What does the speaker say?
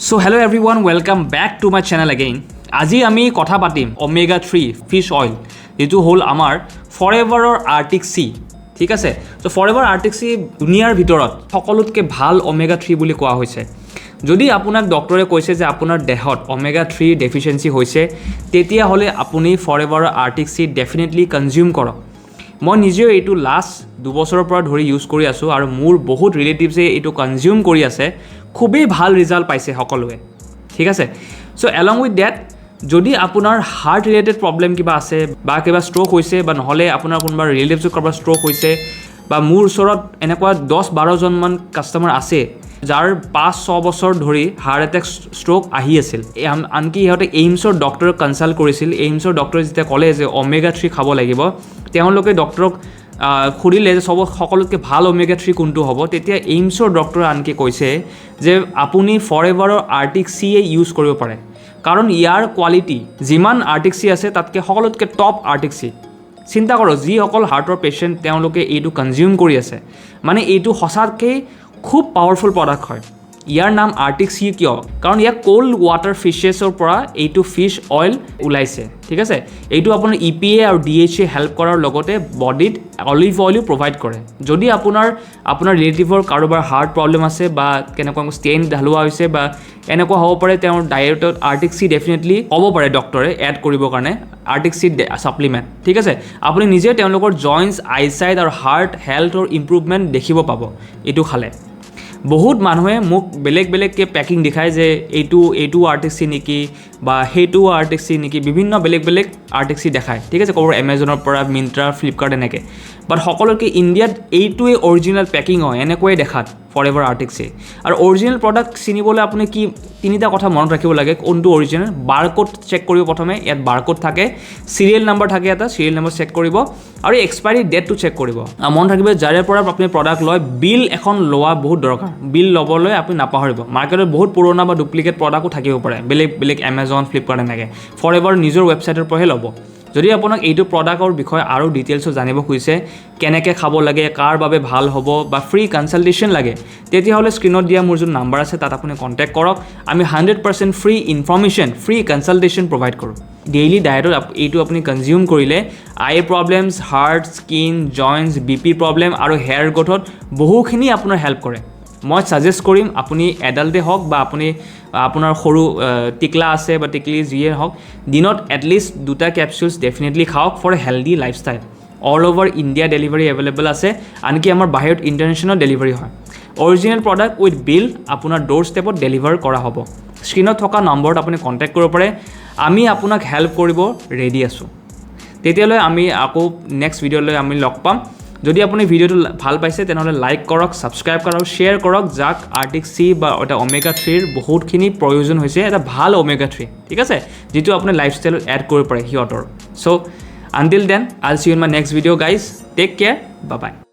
So hello everyone, welcome back to my channel again. আজি আমি কথা পাতিম Omega-3 fish oil যেটো হল আমাৰ ফৰএভাৰৰ Arctic Sea ঠিক আছে সো ফৰএভাৰ Arctic Sea দুনিয়াৰ ভিতৰত সকলোতকৈ ভাল Omega-3 বুলি কোৱা হৈছে যদি আপোনাক ডক্টৰে কৈছে যে আপোনাৰ দেহত Omega-3 ডেফিচিয়েন্সি হৈছে তেতিয়া হলে আপুনি ফৰএভাৰৰ Arctic Sea ডেফিনেটলি কনজিউম কৰক মই নিজেও এইটো লাষ্ট 2 বছৰৰ পৰা ধৰি ইউজ কৰি আছো আৰু মোৰ বহুত ৰিলেটিভছে এইটো কনজিউম কৰি আছে খুবেই ভাল ৰিজাল্ট পাইছে সকলোৱে ঠিক আছে সো along with that যদি আপোনাৰ হাৰ্ট ৰিলেটেড প্ৰবলেম কিবা আছে বা কিবা ষ্ট্ৰোক হৈছে বা নহলে আপোনাৰ কোনবা ৰিলেটিভছৰ কিবা ষ্ট্ৰোক হৈছে বা মোৰ ওচৰত এনেকুৱা 10-12 জন মান কাস্টমাৰ আছে যাৰ 5-6 বছৰ ধৰি হাৰ্ট এটেক ষ্ট্ৰোক আহি আছিল আনকি ইহঁতে এইমছৰ ডক্টৰ কনসাল্ট কৰিছিল এইমছৰ ডক্টৰে যেতিয়া ক'লে যে Omega-3 খাব লাগিব তেওঁলোকে ডক্টৰক খুৰিলে যে সকলোতকৈ ভাল Omega-3 কোনটো হ'ব তেতিয়া এইমছৰ ডক্টৰ আনকি কৈছে যে আপুনি ফৰএভাৰৰ Arctic Sea ইউজ কৰিব পাৰে কাৰণ ইয়াৰ কোৱালিটি যিমান Arctic Sea আছে তাতকৈ সকলোতকৈ টপ Arctic Sea চিন্তা কৰক যিসকল হাৰ্টৰ পেশেন্ট তেওঁলোকে এইটো কনজিউম কৰি আছে মানে এইটো সঁচাকৈ খুব পাৱাৰফুল প্ৰডাক্ট হয় ইয়াৰ নাম Arctic Sea কিয় কাৰণ ইয়াক কোল্ড ওয়াটাৰ ফিশেছৰ পৰা এইটো ফিশ অইল ওলাইছে ঠিক আছে এইটো আপোনাৰ EPA আৰু DHA হেল্প কৰাৰ লগতে বডিত অলিভ অইল প্ৰভাইড কৰে যদি আপোনাৰ ৰিলেটিভৰ কাৰোবাৰ হাৰ্ট প্ৰবলেম আছে বা কেনেকুৱা ষ্টেন ঢালুৱা হৈছে বা এনেকুৱা হ'ব পাৰে তেওঁৰ ডায়েটত Arctic Sea ডেফিনেটলি হ'ব পাৰে ডক্টৰে এড কৰিবৰ কাৰণে Arctic Sea সাপ্লিমেন্ট ঠিক আছে আপুনি নিজে তেওঁলোকৰ জয়েন্টছ আইসাইট আৰু হাৰ্ট হেলথৰ ইমপ্ৰুভমেন্ট দেখিব পাব এইটো খালে বহুত মানুহে মোক বেলেগকে প্যাকিং দেখায় যে এইটো Arctic Sea নেকি বা হেটো Arctic Sea নেকি বিভিন্ন বেলেগ Arctic Sea দেখায় ঠিক আছে ক'ৰ Amazonৰ পৰা মিন্ত্ৰা ফ্লিপকাৰ্ট এনেকে বাট সকলোকে ইণ্ডিয়াত এইটোৱে অৰিজিনাল প্যাকিং হয় এনেকৈ দেখাত ফৰএভাৰ Arctic Sea আৰু অৰিজিনাল প্ৰডাক্ট চিনিবলৈ আপুনি কি তিনিটা কথা মনত ৰাখিব লাগে কোনটো অৰিজিনাল বাৰকোড চেক কৰিব প্ৰথমে ইয়াত বাৰকোড থাকে সিৰিয়েল নাম্বাৰ থাকে এটা সিৰিয়েল নাম্বাৰ চেক কৰিব আৰু এক্সপায়াৰি ডেটটো চেক কৰিব মনত ৰাখিব যাৰে পৰা আপুনি প্ৰডাক্ট লয় বিল এখন লোৱা বহুত দৰকাৰ বিল ল'বলৈ আপুনি নাপাহৰিব মাৰ্কেটত বহুত পুৰণা বা ডুপ্লিকেট প্ৰডাক্টও থাকিব পাৰে বেলেগ Amazon ফ্লিপকাৰ্ট এনেকে ফৰএভাৰ নিজৰ ৱেবছাইটৰ পৰাহে ল'ব যদি আপোনাক এইটো প্ৰডাক্টৰ বিষয়ে আৰু ডিটেইলছ জানিব খুজিছে কেনেকৈ খাব লাগে কাৰ বাবে ভাল হ'ব বা ফ্ৰী কনসালটেশ্যন লাগে তেতিয়াহ'লে স্ক্ৰিনত দিয়া মোৰ যোন নাম্বাৰ আছে তাত আপুনি কন্টেক্ট কৰক আমি 100% ফ্ৰী ইনফৰমেশ্যন ফ্ৰী কনসালটেশ্যন প্ৰভাইড কৰোঁ ডেইলি ডায়েটত এইটো আপুনি কনজিউম কৰিলে আই problems heart skin জয়েন্টছ BP problem আৰু হেয়াৰ গ্ৰোথত বহুখিনি আপোনাৰ হেল্প কৰে মই সাজেষ্ট কৰিম আপুনি এডাল্টে হওক বা আপুনি আপোনাৰ সৰু টিকলা আছে বা টিকলি যিয়ে হওক দিনত এটলিষ্ট 2টা ক্যাপসুলছ ডেফিনেটলি খাওক for a healthy lifestyle all over India delivery available আছে আনকি আমাৰ বাহিৰত ইণ্টাৰনেশ্যনেল ডেলিভাৰী হয় অৰিজিনেল প্ৰডাক্ট উইথ বিল আপোনাৰ ডোৰ ষ্টেপত ডেলিভাৰ কৰা হ'ব স্ক্ৰিনত থকা নম্বৰত আপুনি কণ্টেক্ট কৰিব পাৰে আমি আপোনাক হেল্প কৰিব ৰেডি আছোঁ তেতিয়ালৈ আমি আকৌ নেক্সট ভিডিঅ'লৈ আমি লগ পাম যদি আপুনি ভিডিঅ'টো ভাল পাইছে তেনেহ'লে লাইক কৰক সাবস্ক্ৰাইব কৰক শ্বেয়াৰ কৰক যাক Arctic Sea বা এটা Omega-3 ৰ বহুতখিনি প্ৰয়োজন হৈছে এটা ভাল Omega-3 ঠিক আছে যেটো আপুনি লাইফষ্টাইলত এড কৰিব পাৰে হিয়তৰ so until then I'll see you in my next video guys take care bye bye